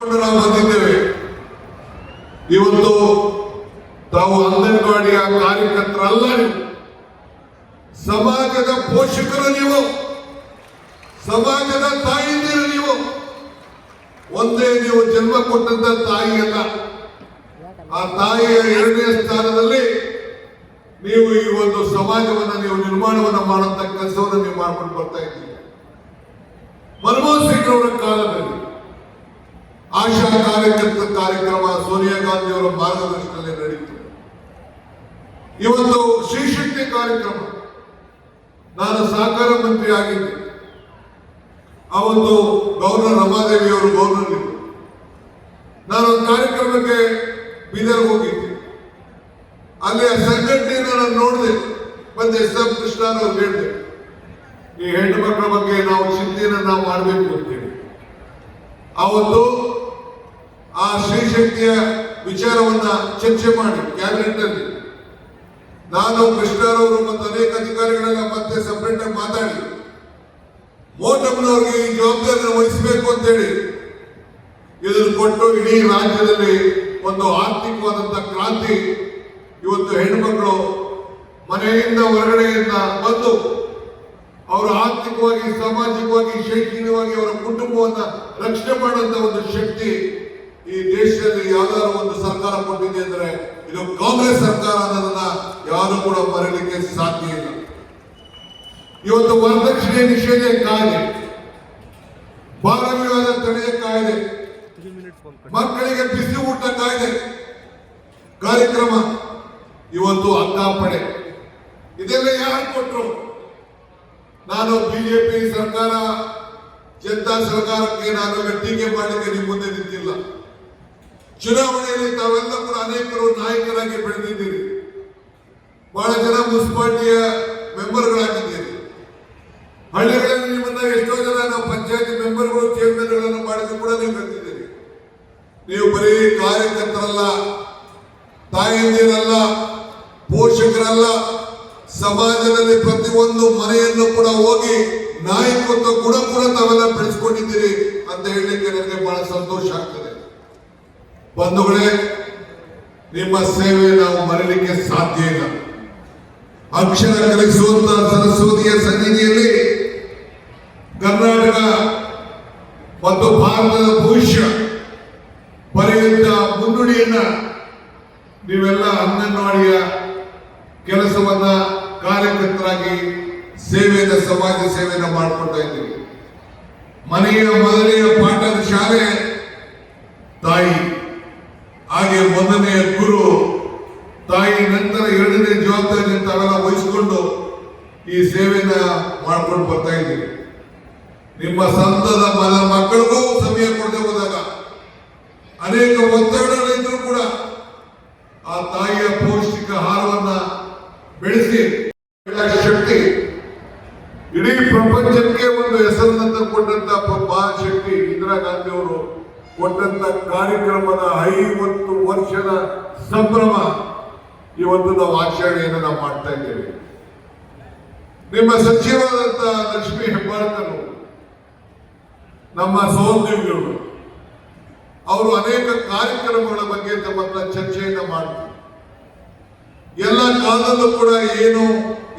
ನಾವು ಬಂದಿದ್ದೇವೆ. ಇವತ್ತು ತಾವು ಅಂಗನವಾಡಿಯ ಕಾರ್ಯಕರ್ತರಲ್ಲ, ನೀವು ಸಮಾಜದ ಪೋಷಕರು, ನೀವು ಸಮಾಜದ ತಾಯಿಯಂದಿರು. ನೀವು ಒಂದೇ ನೀವು ಜನ್ಮ ಕೊಟ್ಟಂತ ತಾಯಿ ಅಲ್ಲ, ಆ ತಾಯಿಯ ಎರಡನೇ ಸ್ಥಾನದಲ್ಲಿ ನೀವು ಈ ಒಂದು ಸಮಾಜವನ್ನ ನೀವು ನಿರ್ಮಾಣವನ್ನ ಮಾಡುವಂತ ಕೆಲಸವನ್ನು ನೀವು ಮಾಡ್ಕೊಂಡು ಬರ್ತಾ ಇದ್ದೀರಿ. ಮನಮೋಹನ್ ಸಿಂಗ್ ಅವರ ಕಾಲದಲ್ಲಿ ಆಶಾ ಕಾರ್ಯಕರ್ತರ ಕಾರ್ಯಕ್ರಮ ಸೋನಿಯಾ ಗಾಂಧಿ ಅವರ ಮಾರ್ಗದರ್ಶನದಲ್ಲಿ ನಡೆಯಿತು. ಇವತ್ತು ಶ್ರೀಶಕ್ತಿ ಕಾರ್ಯಕ್ರಮ, ನಾನು ಸಹಕಾರ ಮಂತ್ರಿ ಆಗಿದ್ದೆ. ಆ ಒಂದು ಗವರ್ನರ್ ರಮಾದೇವಿ ಅವರು ಗವರ್ನರ್ ಇದ್ದರು. ನಾನು ಒಂದು ಕಾರ್ಯಕ್ರಮಕ್ಕೆ ಬೀದರ್ ಹೋಗಿದ್ದೆ. ಅಲ್ಲಿ ಆ ಸಂಘಟನೆಯನ್ನು ನಾನು ನೋಡಿದೆ. ಬಂದು ಎಸ್ ಎಂ ಕೃಷ್ಣ ಅವರು ಹೇಳಿದೆ, ಈ ಹೆಣ್ಣು ಮಕ್ಕಳ ಬಗ್ಗೆ ನಾವು ಚಿಂತೆಯನ್ನು ನಾವು ಮಾಡಬೇಕು ಅಂತೇಳಿ. ಅವತ್ತು ಆ ಶ್ರೀಶಕ್ತಿಯ ವಿಚಾರವನ್ನ ಚರ್ಚೆ ಮಾಡಿ ಕ್ಯಾಬಿನೆಟ್ ಅಲ್ಲಿ ನಾನು ಕೃಷ್ಣರವರು ಮತ್ತು ಅನೇಕ ಅಧಿಕಾರಿಗಳೆಲ್ಲ ಮತ್ತೆ ಸಪರೇಟ್ ಆಗಿ ಮಾತಾಡಿ ಮೋಟಮ್ನವ್ರಿಗೆ ಈ ಜವಾಬ್ದಾರಿಯನ್ನು ವಹಿಸಬೇಕು ಅಂತೇಳಿ ಇದನ್ನು ಕೊಟ್ಟು ಇಡೀ ರಾಜ್ಯದಲ್ಲಿ ಒಂದು ಆರ್ಥಿಕವಾದಂತ ಕ್ರಾಂತಿ. ಇವತ್ತು ಹೆಣ್ಣುಮಕ್ಕಳು ಮನೆಯಿಂದ ಹೊರಗಡೆಯಿಂದ ಬಂದು ಅವರು ಆರ್ಥಿಕವಾಗಿ, ಸಾಮಾಜಿಕವಾಗಿ, ಶೈಕ್ಷಣಿಕವಾಗಿ ಅವರ ಕುಟುಂಬವನ್ನ ರಕ್ಷಣೆ ಮಾಡುವಂತ ಒಂದು ಶಕ್ತಿ ಈ ದೇಶದಲ್ಲಿ ಯಾವ್ದಾದ್ರು ಒಂದು ಸರ್ಕಾರ ಕೊಟ್ಟಿದೆ ಅಂದ್ರೆ ಇದು ಕಾಂಗ್ರೆಸ್ ಸರ್ಕಾರ ಅನ್ನೋದನ್ನ ಯಾರು ಕೂಡ ಮರೆಯಲಿಕ್ಕೆ ಸಾಧ್ಯ ಇಲ್ಲ. ಇವತ್ತು ವರದಕ್ಷಿಣೆ ನಿಷೇಧ ಕಾಯ್ದೆ, ಬಾಲ ವಿವಾದ ತಡೆಯ ಕಾಯ್ದೆ, ಮಕ್ಕಳಿಗೆ ಬಿಸಿ ಊಟ ಕಾಯ್ದೆ ಕಾರ್ಯಕ್ರಮ, ಇವತ್ತು ಅಕ್ಕಾಪಡೆ, ಇದೆಲ್ಲ ಯಾರು ಕೊಟ್ಟರು? ನಾನು ಬಿಜೆಪಿ ಸರ್ಕಾರ, ಜನತಾ ಸರ್ಕಾರಕ್ಕೆ ನಾನು ಟೀಕೆ ಮಾಡಲಿಕ್ಕೆ ನಿಮ್ಮ ಮುಂದೆ ನಿಂತಿಲ್ಲ. ಚುನಾವಣೆಯಲ್ಲಿ ತಾವೆಲ್ಲ ಕೂಡ ಅನೇಕರು ನಾಯಕರಾಗಿ ಬೆಳೆದಿದ್ದೀರಿ. ಬಹಳ ಜನ ಮುನ್ಸಿಪಾಲಿಟಿಯ ಮೆಂಬರ್ಗಳಾಗಿದ್ದೀರಿ. ಹಳ್ಳಿಗಳಲ್ಲಿ ನಿಮ್ಮನ್ನ ಎಷ್ಟೋ ಜನ ನಾವು ಪಂಚಾಯತಿ ಮೆಂಬರ್ಗಳು, ಚೇರ್ಮನ್ಗಳನ್ನು ಮಾಡಿದ್ರು ಕೂಡ ನೀವು ಕಲ್ತಿದ್ದೀರಿ. ನೀವು ಬರೀ ಕಾರ್ಯಕರ್ತರಲ್ಲ, ತಾಯಂದಿರಲ್ಲ, ಪೋಷಕರಲ್ಲ, ಸಮಾಜದಲ್ಲಿ ಪ್ರತಿಯೊಂದು ಮನೆಯನ್ನು ಕೂಡ ಹೋಗಿ ನಾಯಕತ್ವ ಗುಣ ಕೂಡ ತಾವೆಲ್ಲ ಬೆಳೆಸ್ಕೊಂಡಿದ್ದೀರಿ ಅಂತ ಹೇಳಲಿಕ್ಕೆ ನನಗೆ ಬಹಳ ಸಂತೋಷ ಆಗ್ತದೆ. ಬಂಧುಗಳೇ, ನಿಮ್ಮ ಸೇವೆ ನಾವು ಮರೆಯಲಿಕ್ಕೆ ಸಾಧ್ಯ ಇಲ್ಲ. ಅಕ್ಷರ ಕಲಿಸುವಂತ ಸರಸ್ವತಿಯ ಸನ್ನಿಧಿಯಲ್ಲಿ ಕರ್ನಾಟಕ ಮತ್ತು ಭಾರತದ ಭವಿಷ್ಯ ಬರೆಯುವಂತ ಮುನ್ನುಡಿಯನ್ನ ನೀವೆಲ್ಲ ಅಂಗನವಾಡಿಯ ಕೆಲಸವನ್ನ ಕಾರ್ಯಕರ್ತರಾಗಿ ಸೇವೆಯನ್ನ, ಸಮಾಜ ಸೇವೆಯನ್ನ ಮಾಡ್ಕೊಳ್ತಾ ಇದ್ದೀವಿ. ಮನೆಯ ಮೊದಲನೆಯ ಪಾಠದ ಶಾಲೆ ತಾಯಿ, ಹಾಗೆ ಮೊದಲನೆಯ ಗುರು ತಾಯಿ, ನಂತರ ಎರಡನೇ ಜವಾಬ್ದಾರಿ ತಾವೆಲ್ಲ ವಹಿಸಿಕೊಂಡು ಈ ಸೇವೆಯನ್ನ ಮಾಡ್ಕೊಂಡು ಬರ್ತಾ ಇದ್ದೀವಿ. ನಿಮ್ಮ ಸಂತದ ಮಕ್ಕಳಿಗೂ ಸಮಯ ಕೊಡದೆ ಹೋದಾಗ ಅನೇಕ ಒತ್ತಡಗಳಿದ್ರೂ ಕೂಡ ಆ ತಾಯಿಯ ಪೌಷ್ಟಿಕ ಆಹಾರವನ್ನ ಬೆಳೆಸಿ ಶಕ್ತಿ ಇಡೀ ಪ್ರಪಂಚಕ್ಕೆ ಒಂದು ಹೆಸರನ್ನ ತಂದುಕೊಂಡಂತ ಮಹಾಶಕ್ತಿ ಇಂದಿರಾ ಗಾಂಧಿ ಅವರು ಕೊಟ್ಟಂತ ಕಾರ್ಯಕ್ರಮದ 50 ವರ್ಷದ ಸಂಭ್ರಮ ಇವತ್ತು ನಾವು ಆಚರಣೆಯನ್ನು ನಾವು ಮಾಡ್ತಾ ಇದ್ದೇವೆ. ನಿಮ್ಮ ಸಚಿವರಾದಂತ ಲಕ್ಷ್ಮೀ ಹೆಬ್ಬಾಳ್ಕರ್, ನಮ್ಮ ಸಹೋದ್ಯೋಗಿಗಳು, ಅವರು ಅನೇಕ ಕಾರ್ಯಕ್ರಮಗಳ ಬಗ್ಗೆ ತಮ್ಮನ್ನ ಚರ್ಚೆಯನ್ನ ಮಾಡ್ತಾರೆ. ಎಲ್ಲ ಕಾಲದಲ್ಲೂ ಕೂಡ ಏನು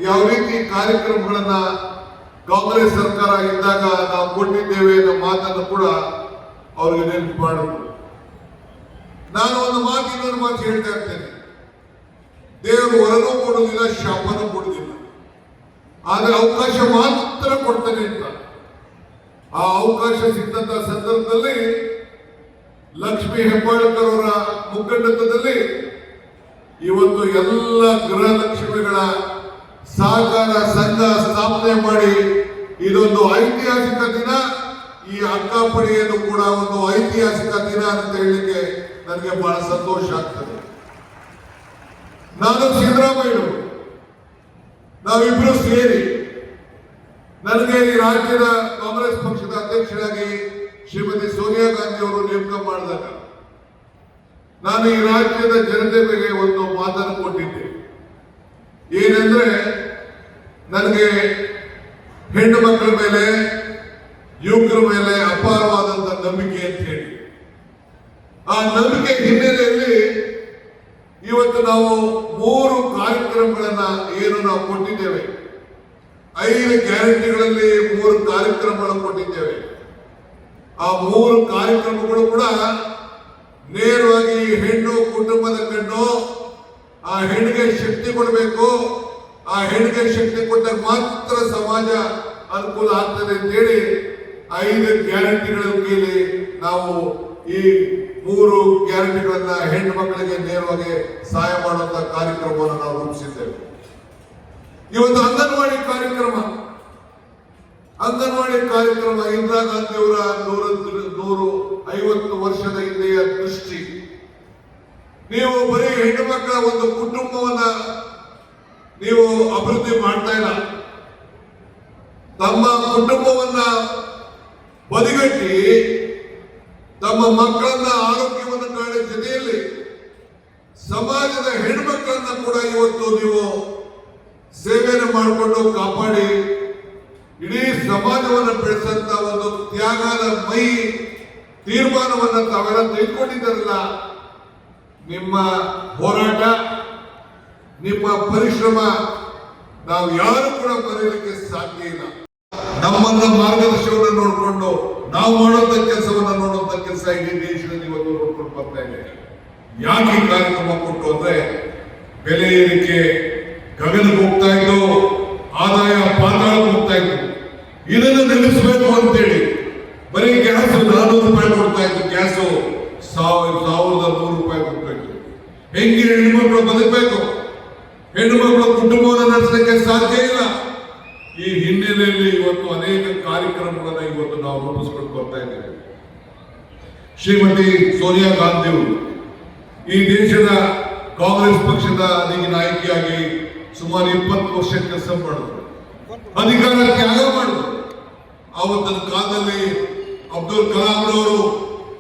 ಯಾವ ರೀತಿ ಕಾರ್ಯಕ್ರಮಗಳನ್ನ ಕಾಂಗ್ರೆಸ್ ಸರ್ಕಾರ ಇದ್ದಾಗ ನಾವು ಕೊಟ್ಟಿದ್ದೇವೆ ಅನ್ನೋ ಮಾತನ್ನು ಕೂಡ ಅವ್ರಿಗೆ ನೆನಪು ಮಾಡಿದ್ರು. ನಾನು ಒಂದು ಮಾತು, ಇನ್ನೊಂದು ಮಾತು ಹೇಳ್ತಾ ಇರ್ತೇನೆ. ದೇವರು ವರನೂ ಕೊಡುವುದಿಲ್ಲ, ಶಾಪನೂ ಕೊಡುವುದಿಲ್ಲ, ಆದ್ರೆ ಅವಕಾಶ ಮಾತ್ರ ಕೊಡ್ತಾನೆ ಅಂತ. ಆ ಅವಕಾಶ ಸಿಕ್ಕಂತ ಸಂದರ್ಭದಲ್ಲಿ ಲಕ್ಷ್ಮೀ ಹೆಬ್ಬಾಳ್ಕರ್ ಅವರ ಮುಖಂಡತ್ವದಲ್ಲಿ ಇವತ್ತು ಎಲ್ಲ ಗೃಹಲಕ್ಷ್ಮಿಗಳ ಸಹಕಾರ ಸಂಘ ಸ್ಥಾಪನೆ ಮಾಡಿ ಇದೊಂದು ಐತಿಹಾಸಿಕ ದಿನ. ಈ ಅಕ್ಕಾಪಡಿಯನ್ನು ಕೂಡ ಒಂದು ಐತಿಹಾಸಿಕ ದಿನ ಅಂತ ಹೇಳಲಿಕ್ಕೆ ನನಗೆ ಬಹಳ ಸಂತೋಷ ಆಗ್ತದೆ. ನಾನು ಸಿದ್ದರಾಮಯ್ಯ, ನಾವಿಬ್ರು ಸೇರಿ ನನಗೆ ಈ ರಾಜ್ಯದ ಕಾಂಗ್ರೆಸ್ ಪಕ್ಷದ ಅಧ್ಯಕ್ಷರಾಗಿ ಶ್ರೀಮತಿ ಸೋನಿಯಾ ಗಾಂಧಿ ಅವರು ನೇಮಕ ಮಾಡಿದಾಗ ನಾನು ಈ ರಾಜ್ಯದ ಜನತೆ ಬಗ್ಗೆ ಒಂದು ಮಾತನ್ನು ಕೊಟ್ಟಿದ್ದೆ. ಏನಂದ್ರೆ, ನನಗೆ ಹೆಣ್ಣು ಮಕ್ಕಳ ಮೇಲೆ, ಯುವಕರ ಮೇಲೆ ಅಪಾರವಾದಂತ ನಂಬಿಕೆ ಅಂತ ಹೇಳಿ ಆ ನಂಬಿಕೆ ಹಿನ್ನೆಲೆಯಲ್ಲಿ ಇವತ್ತು ನಾವು 3 ಕಾರ್ಯಕ್ರಮಗಳನ್ನ ಏನು ನಾವು ಕೊಟ್ಟಿದ್ದೇವೆ. 5 ಗ್ಯಾರಂಟಿಗಳಲ್ಲಿ 3 ಕಾರ್ಯಕ್ರಮಗಳನ್ನು ಕೊಟ್ಟಿದ್ದೇವೆ. ಆ 3 ಕಾರ್ಯಕ್ರಮಗಳು ಕೂಡ ನೇರವಾಗಿ ಹೆಣ್ಣು ಕುಟುಂಬದ ಕಣ್ಣು ಆ ಹೆಣ್ಣಿಗೆ ಶಕ್ತಿ ಕೊಡಬೇಕು. ಆ ಹೆಣ್ಣಿಗೆ ಶಕ್ತಿ ಕೊಟ್ಟಾಗ ಮಾತ್ರ ಸಮಾಜ ಅನುಕೂಲ ಆಗ್ತದೆ ಅಂತೇಳಿ 5 ಗ್ಯಾರಂಟಿಗಳ ಕೀಲಿ ನಾವು ಈ 3 ಗ್ಯಾರಂಟಿಗಳನ್ನ ಹೆಣ್ಣು ಮಕ್ಕಳಿಗೆ ನೇರವಾಗಿ ಸಹಾಯ ಮಾಡುವಂತ ಕಾರ್ಯಕ್ರಮವನ್ನು ನಾವು ರೂಪಿಸಿದ್ದೇವೆ. ಇವತ್ತು ಅಂಗನವಾಡಿ ಕಾರ್ಯಕ್ರಮ ಇಂದಿರಾ ಗಾಂಧಿ ಅವರ 150 ವರ್ಷದ ಹಿಂದೆಯ ದೃಷ್ಟಿ. ನೀವು ಬರೀ ಹೆಣ್ಣು ಮಕ್ಕಳ ಒಂದು ಕುಟುಂಬವನ್ನ ನೀವು ಅಭಿವೃದ್ಧಿ ಮಾಡ್ತಾ ಇಲ್ಲ. ತಮ್ಮ ಕುಟುಂಬವನ್ನ ಬದಿಗಟ್ಟಿ ತಮ್ಮ ಮಕ್ಕಳನ್ನ ಆರೋಗ್ಯವನ್ನು ಕಾಣೋ ಜೊತೆಯಲ್ಲಿ ಸಮಾಜದ ಹೆಣ್ಮಕ್ಕಳನ್ನ ಕೂಡ ಇವತ್ತು ನೀವು ಸೇವೆಯನ್ನು ಮಾಡಿಕೊಂಡು ಕಾಪಾಡಿ ಇಡೀ ಸಮಾಜವನ್ನು ಬೆಳೆಸಂತ ಒಂದು ತ್ಯಾಗದ ಮೈ ತೀರ್ಮಾನವನ್ನ ತಾವೆಲ್ಲ ತೆಗೆದುಕೊಂಡಿದ್ದಾರಲ್ಲ. ನಿಮ್ಮ ಹೋರಾಟ, ನಿಮ್ಮ ಪರಿಶ್ರಮ ನಾವು ಯಾರು ಕೂಡ ಮರೆಯಲಿಕ್ಕೆ ಸಾಧ್ಯ ಇಲ್ಲ. ನಮ್ಮನ್ನ ಮಾರ್ಗದರ್ಶನವನ್ನು ನೋಡಿಕೊಂಡು ನಾವು ಮಾಡುವಂತ ಕೆಲಸವನ್ನ ನೋಡುವಂತ ಕೆಲಸ ಇಡೀ ದೇಶದಲ್ಲಿ ಇವತ್ತು ನೋಡ್ಕೊಂಡು ಬರ್ತಾ ಇದೆ. ಯಾಕೆ ಈ ಕಾರ್ಯಕ್ರಮ ಕೊಟ್ಟು ಅಂದ್ರೆ ಬೆಲೆ ಏರಿಕೆ ಗಗನಕ್ಕೆ ಹೋಗ್ತಾ ಇದ್ದು, ಆದಾಯ ಪಾತಾಳಕ್ಕೆ ಹೋಗ್ತಾ ಇತ್ತು. ಇದನ್ನು ನಿಲ್ಲಿಸಬೇಕು ಅಂತೇಳಿ ಬರೀ ಗ್ಯಾಸ್ 400 ರೂಪಾಯಿ ಕೊಡ್ತಾ ಇತ್ತು. ಗ್ಯಾಸು 1100 ರೂಪಾಯಿ ಕೊಡ್ತಾ ಇತ್ತು. ಹೆಂಗೆ ಹೆಣ್ಣುಮಕ್ಕಳು ಬದುಕಬೇಕು? ಹೆಣ್ಣುಮಕ್ಕಳು ಕುಟುಂಬವನ್ನು ನಡೆಸಲಿಕ್ಕೆ ಸಾಧ್ಯ ಇಲ್ಲ. ಈ ಹಿನ್ನೆಲೆಯಲ್ಲಿ ಇವತ್ತು ಅನೇಕ ಕಾರ್ಯಕ್ರಮಗಳನ್ನ ಇವತ್ತು ನಾವು ರೂಪಿಸಿಕೊಂಡು ಬರ್ತಾ ಇದ್ದೇವೆ. ಶ್ರೀಮತಿ ಸೋನಿಯಾ ಗಾಂಧಿ ಅವರು ಈ ದೇಶದ ಕಾಂಗ್ರೆಸ್ ಪಕ್ಷದ ನಾಯಕಿಯಾಗಿ ಸುಮಾರು 20 ವರ್ಷ ಕೆಲಸ ಮಾಡಿದ್ರು, ಅಧಿಕಾರ ತ್ಯಾಗ ಮಾಡಿದ್ರು. ಆವತ್ತಿನ ಕಾಲದಲ್ಲಿ ಅಬ್ದುಲ್ ಕಲಾಂ ಅವರು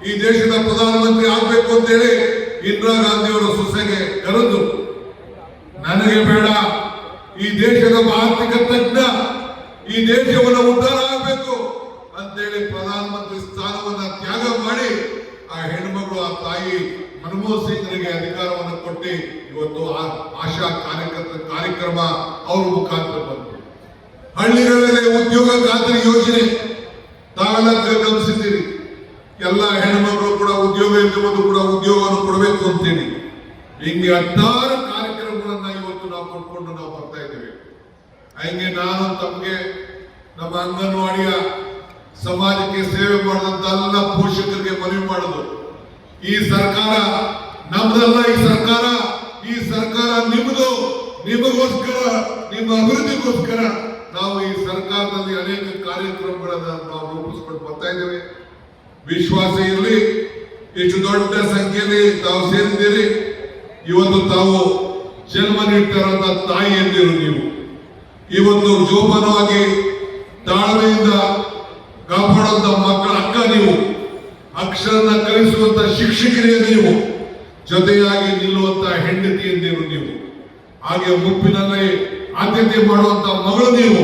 ಈ ದೇಶದ ಪ್ರಧಾನಮಂತ್ರಿ ಆಗ್ಬೇಕು ಅಂತೇಳಿ ಇಂದಿರಾ ಗಾಂಧಿ ಅವರ ಸೊಸೆಗೆ ಕರೆದು, ನನಗೆ ಬೇಡ, ಈ ದೇಶದ ಆರ್ಥಿಕ ತಜ್ಞ, ಈ ದೇಶವನ್ನು ಉದ್ಧಾರ ಆಗಬೇಕು ಅಂತೇಳಿ ಪ್ರಧಾನಮಂತ್ರಿ ಸ್ಥಾನವನ್ನ ತ್ಯಾಗ ಮಾಡಿ ಆ ಹೆಣ್ಮಗಳು, ಆ ತಾಯಿ ಮನಮೋಹನ್ ಸಿಂಗ್ರಿಗೆ ಅಧಿಕಾರವನ್ನು ಕೊಟ್ಟು ಇವತ್ತು ಆಶಾ ಕಾರ್ಯಕ್ರಮ ಅವ್ರ ಮುಖಾಂತರ ಬಂತು. ಹಳ್ಳಿಗಳಲ್ಲಿ ಉದ್ಯೋಗ ಖಾತ್ರಿ ಯೋಜನೆ ತಾವೆಲ್ಲ ಗಮನಿಸಿದ್ದೀರಿ. ಎಲ್ಲ ಹೆಣ್ಮಕ್ಳು ಕೂಡ ಉದ್ಯೋಗ ಇಲ್ಲದವರು ಕೂಡ ಉದ್ಯೋಗವನ್ನು ಕೊಡಬೇಕು ಅಂತೇಳಿ ಹಿಂಗೆ 16 ಕಾರ್ಯಕ್ರಮಗಳನ್ನ ಇವತ್ತು ನಾವು ಕೊಟ್ಕೊಂಡು ನಾವು ಬರ್ತಾ ಇದ್ದೇವೆ. ಹಂಗೆ ನಾನು ತಮಗೆ ನಮ್ಮ ಅಂಗನವಾಡಿಯ ಸಮಾಜಕ್ಕೆ ಸೇವೆ ಮಾಡಿದಂತ ಎಲ್ಲ ಪೋಷಕರಿಗೆ ಮನವಿ ಮಾಡೋದು, ಈ ಸರ್ಕಾರ ನಮ್ದಲ್ಲ, ಈ ಸರ್ಕಾರ ನಿಮ್ಮದು, ನಿಮಗೋಸ್ಕರ, ನಿಮ್ಮ ಅಭಿವೃದ್ಧಿಗೋಸ್ಕರ ನಾವು ಈ ಸರ್ಕಾರದಲ್ಲಿ ಅನೇಕ ಕಾರ್ಯಕ್ರಮಗಳನ್ನು ನಾವು ರೂಪಿಸಿಕೊಂಡು ಬರ್ತಾ ಇದ್ದೇವೆ. ವಿಶ್ವಾಸ ಇರಲಿ, ಇಷ್ಟು ದೊಡ್ಡ ಸಂಖ್ಯೆಯಲ್ಲಿ ತಾವು ಸೇರಿದ್ದೀರಿ. ಇವತ್ತು ತಾವು ಜನ್ಮ ನೀಡ್ತಾರಂತ ತಾಯಿ ಎಂದಿರು ನೀವು. ಇವತ್ತು ಜೋಪಾನವಾಗಿ ತಾಳ್ಮೆಯಿಂದ ಕಾಪಾಡುವಂತ ಮಕ್ಕಳ ಅಕ್ಕ ನೀವು, ಅಕ್ಷರನ ಕಲಿಸುವಂತ ಶಿಕ್ಷಕರೇ ನೀವು, ಜೊತೆಯಾಗಿ ನಿಲ್ಲುವಂತ ಹೆಂಡತಿ ಎಂದಿರು ನೀವು, ಹಾಗೆ ಮುಪ್ಪಿನಲ್ಲಿ ಆದ್ಯತೆ ಮಾಡುವಂತ ಮಗಳು ನೀವು,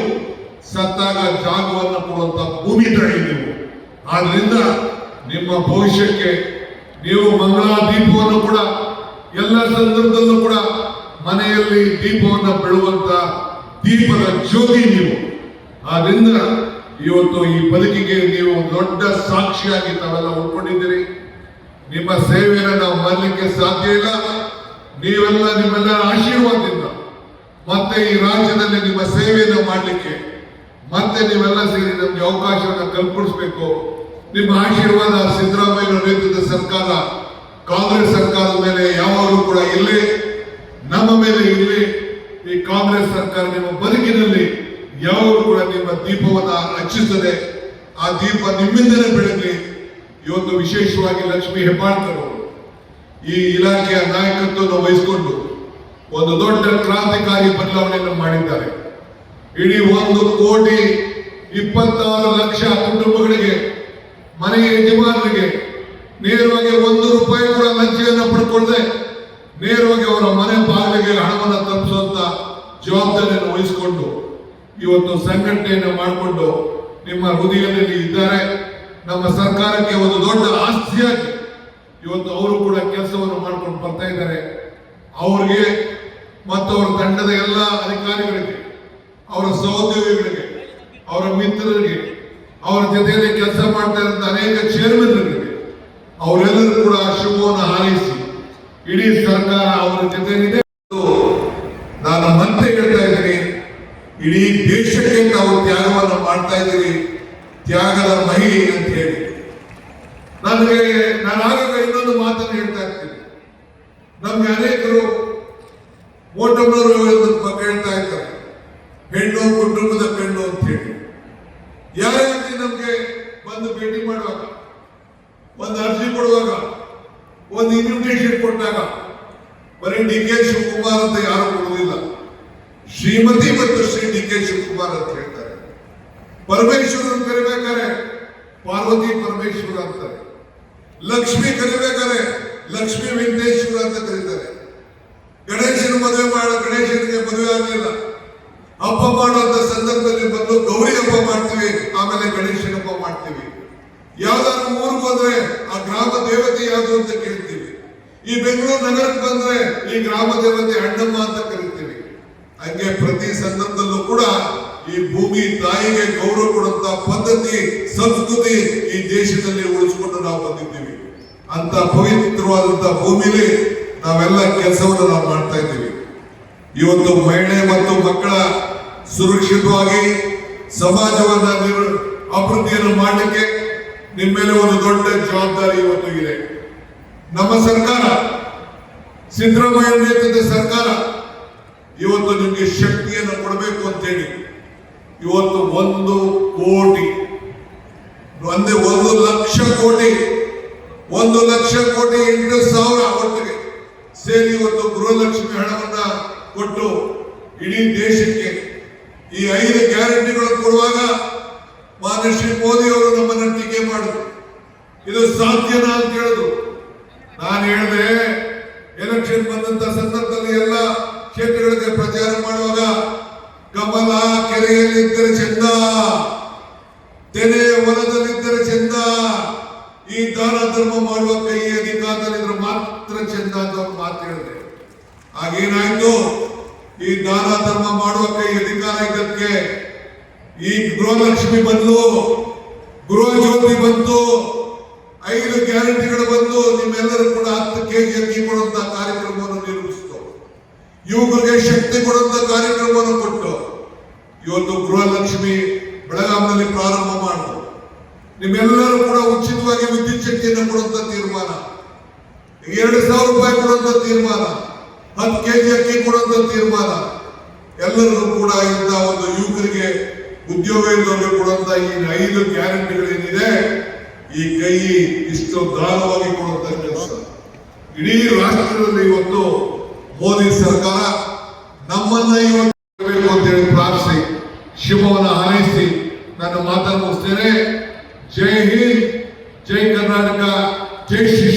ಸತ್ತಾಗ ಜಾಗವನ್ನು ಕೊಡುವಂತ ಭೂಮಿ ತಾಯಿ ನೀವು. ಆದ್ರಿಂದ ನಿಮ್ಮ ಭವಿಷ್ಯಕ್ಕೆ ನೀವು ಮಂಗಳ ದೀಪವನ್ನು ಕೂಡ ಎಲ್ಲ ಸಂದರ್ಭದಲ್ಲೂ ಕೂಡ ಮನೆಯಲ್ಲಿ ದೀಪವನ್ನು ಬೆಳುವಂತ ದೀಪದ ಜ್ಯೋತಿ ನೀವು. ಆದ್ರಿಂದ ಇವತ್ತು ಈ ಬದುಕಿಗೆ ನೀವು ದೊಡ್ಡ ಸಾಕ್ಷಿಯಾಗಿ ತಾವೆಲ್ಲ ಉಳ್ಕೊಂಡಿದ್ದೀರಿ. ನಿಮ್ಮ ಸೇವೆಯನ್ನು ನಾವು ಮಾಡಲಿಕ್ಕೆ ಸಾಧ್ಯ ಇಲ್ಲ. ನಿಮ್ಮೆಲ್ಲರ ಆಶೀರ್ವಾದದಿಂದ ಮತ್ತೆ ಈ ರಾಜ್ಯದಲ್ಲಿ ನಿಮ್ಮ ಸೇವೆಯನ್ನು ಮಾಡಲಿಕ್ಕೆ ಮತ್ತೆ ನೀವೆಲ್ಲ ಸೇರಿ ನಮ್ಗೆ ಅವಕಾಶವನ್ನು ಕಲ್ಪಿಸಬೇಕು. ನಿಮ್ಮ ಆಶೀರ್ವಾದ ಸಿದ್ದರಾಮಯ್ಯ ನೇತೃತ್ವದ ಸರ್ಕಾರ, ಕಾಂಗ್ರೆಸ್ ಸರ್ಕಾರದ ಮೇಲೆ ಯಾವಾಗಲೂ ಕೂಡ ಇರಲಿ, ನಮ್ಮ ಮೇಲೆ ಇರಲಿ. ಈ ಕಾಂಗ್ರೆಸ್ ಸರ್ಕಾರ ನಿಮ್ಮ ಬದುಕಿನಲ್ಲಿ ಯಾವಾಗಲೂ ಕೂಡ ನಿಮ್ಮ ದೀಪವನ್ನ ಹಚ್ಚಿಸುತ್ತದೆ. ಆ ದೀಪ ನಿಮ್ಮಿಂದಲೇ ಬೆಳಗಲಿ. ಇವತ್ತು ವಿಶೇಷವಾಗಿ ಲಕ್ಷ್ಮೀ ಹೆಬ್ಬಾಳ್ಕರ್ ಅವರು ಈ ಇಲಾಖೆಯ ನಾಯಕತ್ವವನ್ನು ವಹಿಸಿಕೊಂಡು ಒಂದು ದೊಡ್ಡ ಕ್ರಾಂತಿಕಾರಿ ಬದಲಾವಣೆಯನ್ನು ಮಾಡಿದ್ದಾರೆ. ಇಡೀ 1,26,00,000 ಕುಟುಂಬಗಳಿಗೆ, ಮನೆಯ ಯಜಮಾನರಿಗೆ ನೇರವಾಗಿ 1 ರೂಪಾಯಿ ಕೂಡ ಲಂಚವನ್ನು ಪಡ್ಕೊಳ್ಳದೆ ನೇರವಾಗಿ ಅವರ ಮನೆ ಬಾಗಿಲಿಗೆ ಹಣವನ್ನು ತಲುಪಿಸುವಂತ ಜವಾಬ್ದಾರಿಯನ್ನು ವಹಿಸಿಕೊಂಡು ಇವತ್ತು ಸಂಘಟನೆಯನ್ನು ಮಾಡಿಕೊಂಡು ನಿಮ್ಮ ಹೃದಯದಲ್ಲಿ ಇದ್ದಾರೆ. ನಮ್ಮ ಸರ್ಕಾರಕ್ಕೆ ಒಂದು ದೊಡ್ಡ ಆಸ್ತಿಯಾಗಿ ಇವತ್ತು ಅವರು ಕೂಡ ಕೆಲಸವನ್ನು ಮಾಡ್ಕೊಂಡು ಬರ್ತಾ ಇದ್ದಾರೆ. ಅವ್ರಿಗೆ ಮತ್ತು ಅವರ ತಂಡದ ಎಲ್ಲ ಅಧಿಕಾರಿಗಳಿಗೆ, ಅವರ ಸಹೋದ್ಯೋಗಿಗಳಿಗೆ, ಅವರ ಮಿತ್ರರಿಗೆ, ಅವರ ಜೊತೆಯಲ್ಲಿ ಕೆಲಸ ಮಾಡ್ತಾ ಇರುವಂತ ಅನೇಕ ಚೇರ್ಮನ್ಗಳಿಗೆ ಅವರೆಲ್ಲರೂ ಕೂಡ ಶುಭವನ್ನು ಹಾರೈಸಿ ಇಡೀ ಸರ್ಕಾರ ಅವರ ಜೊತೆಲಿದೆ. ನಾನು ಮತ್ತೆ ಹೇಳ್ತಾ ಇದ್ದೀನಿ, ಇಡೀ ದೇಶಕ್ಕೆ ನಾವು ತ್ಯಾಗವನ್ನು ಮಾಡ್ತಾ ಇದ್ದೀವಿ, ತ್ಯಾಗದ ಮಹಿಳೆ ಅಂತ ಹೇಳಿ. ನಾನು ಆಗಾಗ ಇನ್ನೊಂದು ಮಾತನ್ನು ಹೇಳ್ತಾ ಇರ್ತೀನಿ. ನಮ್ಗೆ ಅನೇಕರು ಓಟಮ್ನವರು ಹೇಳ್ತಾ ಇರ್ತಾರೆ, ಹೆಣ್ಣು ಕುಟುಂಬದ ಪೆಣ್ಣು ಅಂತ ಹೇಳಿ. ಯಾರೇ ಆಗಲಿ ನಮ್ಗೆ ಬಂದು ಭೇಟಿ ಮಾಡುವಾಗ, ಒಂದು ಅರ್ಜಿ ಕೊಡುವಾಗ, ಒಂದು ಇನ್ವಿಟೇಷನ್ ಕೊಟ್ಟಾಗ ಬರೀ ಡಿ ಕೆ ಶಿವಕುಮಾರ್ ಅಂತ ಯಾರು ಕೊಡುವುದಿಲ್ಲ, ಶ್ರೀಮತಿ ಮತ್ತು ಶ್ರೀ ಡಿ ಕೆ ಶಿವಕುಮಾರ್ ಅಂತ ಹೇಳ್ತಾರೆ. ಪರಮೇಶ್ವರ್ ಅಂತ ಕರಿಬೇಕಾರೆ ಪಾರ್ವತಿ ಪರಮೇಶ್ವರ ಅಂತಾರೆ. ಲಕ್ಷ್ಮಿ ಕರಿಬೇಕಾರೆ ಲಕ್ಷ್ಮೀ ವೆಂಕಟೇಶ್ವರ ಅಂತ ಕರೀತಾರೆ. ಗಣೇಶನಿಗೆ ಮದುವೆ ಆಗಲಿಲ್ಲ, ಹಬ್ಬ ಮಾಡುವಂತ ಸಂದರ್ಭದಲ್ಲಿ ಬಂದು ಗೌರಿ ಹಬ್ಬ ಮಾಡ್ತೀವಿ, ಆಮೇಲೆ ಗಣೇಶನ ಹಬ್ಬ ಮಾಡ್ತೀವಿ. ಯಾವ್ದಾದ್ರು ಊರಿಗೆ ಹೋದ್ರೆ ಆ ಗ್ರಾಮ ದೇವತೆ ಯಾವುದು ಅಂತ ಕೇಳ್ತೀವಿ. ಈ ಬೆಂಗಳೂರು ನಗರಕ್ಕೆ ಬಂದ್ರೆ ಈ ಗ್ರಾಮ ದೇವತೆ ಅಣ್ಣಮ್ಮ ಅಂತ ಕರಿತೀವಿ. ಹಂಗೆ ಪ್ರತಿ ಸಂದರ್ಭದಲ್ಲೂ ಕೂಡ ಈ ಭೂಮಿ ತಾಯಿಗೆ ಗೌರವ ಕೊಡುವಂತ ಪದ್ಧತಿ, ಸಂಸ್ಕೃತಿ ಈ ದೇಶದಲ್ಲಿ ಉಳಿಸಿಕೊಂಡು ನಾವು ಬಂದಿದ್ದೀವಿ. ಅಂತ ಪವಿತ್ರವಾದಂತಹ ಭೂಮಿಲಿ ನಾವೆಲ್ಲ ಕೆಲಸವನ್ನು ನಾವು ಮಾಡ್ತಾ ಇದ್ದೀವಿ. ಇವತ್ತು ಮಹಿಳೆ ಮತ್ತು ಮಕ್ಕಳ ಸುರಕ್ಷಿತವಾಗಿ ಸಮಾಜವನ್ನ ಅಭಿವೃದ್ಧಿಯನ್ನು ಮಾಡಲಿಕ್ಕೆ ನಿಮ್ಮ ಮೇಲೆ ಒಂದು ದೊಡ್ಡ ಜವಾಬ್ದಾರಿ ಇವತ್ತು ಇದೆ. ನಮ್ಮ ಸರ್ಕಾರ, ಸಿದ್ದರಾಮಯ್ಯ ನೇತೃತ್ವದ ಸರ್ಕಾರ ಇವತ್ತು ನಿಮಗೆ ಶಕ್ತಿಯನ್ನು ಕೊಡಬೇಕು ಅಂತೇಳಿ ಇವತ್ತು 1 ಕೋಟಿ, ಒಂದೇ 1 ಲಕ್ಷ ಕೋಟಿ, 1,08,000 ಒಟ್ಟಿಗೆ ಸೇರಿ ಇವತ್ತು ಗೃಹಲಕ್ಷ್ಮಿ ಹಣವನ್ನ ಕೊಟ್ಟು ಇಡೀ ದೇಶಕ್ಕೆ ಈ 5 ಗ್ಯಾರಂಟಿಗಳನ್ನು ಕೊಡುವಾಗ ಮಾನ್ಯ ಶ್ರೀ ಮೋದಿ ಅವರು ನಮ್ಮನ್ನ ಟೀಕೆ ಮಾಡಿದ್ರು. ಇದು ಸಾಧ್ಯನಾ ಅಂತ ಹೇಳಿದ್ರು. ನಾನು ಹೇಳಿದೆ, ಎಲೆಕ್ಷನ್ ಬಂದಂತ ಸಂದರ್ಭದಲ್ಲಿ ಎಲ್ಲ ಕ್ಷೇತ್ರಗಳಿಗೆ ಪ್ರಚಾರ ಮಾಡುವಾಗ ಕಮಲ ಕೆರೆಯಲ್ಲಿದ್ದರೆ ಚಂದ, ತೆನೆ ಹೊಲದಲ್ಲಿದ್ದರೆ ಚಂದ, ಈ ದಾನ ಧರ್ಮ ಮಾಡುವ ಕೈ ಅಧಿಕಾರದಲ್ಲಿದ್ರೆ ಮಾತ್ರ ಚಂದ ಅಂತ ಒಂದು ಮಾತು ಹೇಳಿದೆ. ಆಗೇನಾಯ್ತು, ಈ ದಾನ ಧರ್ಮ ಮಾಡುವ ಕೈ ಅಧಿಕಾರ ಇದ್ದಕ್ಕೆ ಈ ಗೃಹಲಕ್ಷ್ಮಿ ಬಂದು, ಗೃಹ ಜ್ಯೋತಿ ಬಂತು, 5 ಗ್ಯಾರಂಟಿಗಳು ಬಂದು ನಿಮ್ಮೆಲ್ಲರೂ ಕೂಡ 10 ಕೆಜಿ ಅಕ್ಕಿ ಕೊಡುವಂತ ಕಾರ್ಯಕ್ರಮವನ್ನು ನಿರ್ವಹಿಸಿತು. ಯುವಕರಿಗೆ ಶಕ್ತಿ ಕೊಡುವಂತ ಕಾರ್ಯಕ್ರಮವನ್ನು ಕೊಟ್ಟು ಇವತ್ತು ಗೃಹಲಕ್ಷ್ಮಿ ಬೆಳಗಾವಿನಲ್ಲಿ ಪ್ರಾರಂಭ ಮಾಡಿತು. ನಿಮ್ಮೆಲ್ಲರೂ ಕೂಡ ಉಚಿತವಾಗಿ ವಿದ್ಯುತ್ ಶಕ್ತಿಯನ್ನು ಕೊಡುವಂತ ತೀರ್ಮಾನ, 2,000 ರೂಪಾಯಿ ಕೊಡುವಂತ ತೀರ್ಮಾನ, 10 ಕೆಜಿ ಅಕ್ಕಿ ಕೊಡುವಂತ ತೀರ್ಮಾನ, ಎಲ್ಲರಿಗೂ ಕೂಡ ಇಂಥ ಒಂದು ಯುವಕರಿಗೆ ಉದ್ಯೋಗ ಇದ್ದವರಿಗೆ ಕೊಡುವಂತ ಈ 5 ಗ್ಯಾರಂಟಿಗಳೇನಿದೆ, ಈ ಕೈ ಇಷ್ಟು ದಾನವಾಗಿ ಕೊಡುವಂತ ಕೆಲಸ ಇಡೀ ರಾಷ್ಟ್ರದಲ್ಲಿ ಇವತ್ತು ಮೋದಿ ಸರ್ಕಾರ ನಮ್ಮನ್ನ ಇವತ್ತು ಅಂತ ಹೇಳಿ ಪ್ರಾರ್ಥಿಸಿ ಶುಭವನ್ನು ಹಾರೈಸಿ ನನ್ನ ಮಾತನ್ನು ಮುಗಿಸ್ತೇನೆ. ಜೈ ಹಿಂದ್, ಜೈ ಕರ್ನಾಟಕ, ಜೈ ಶ್ರೀ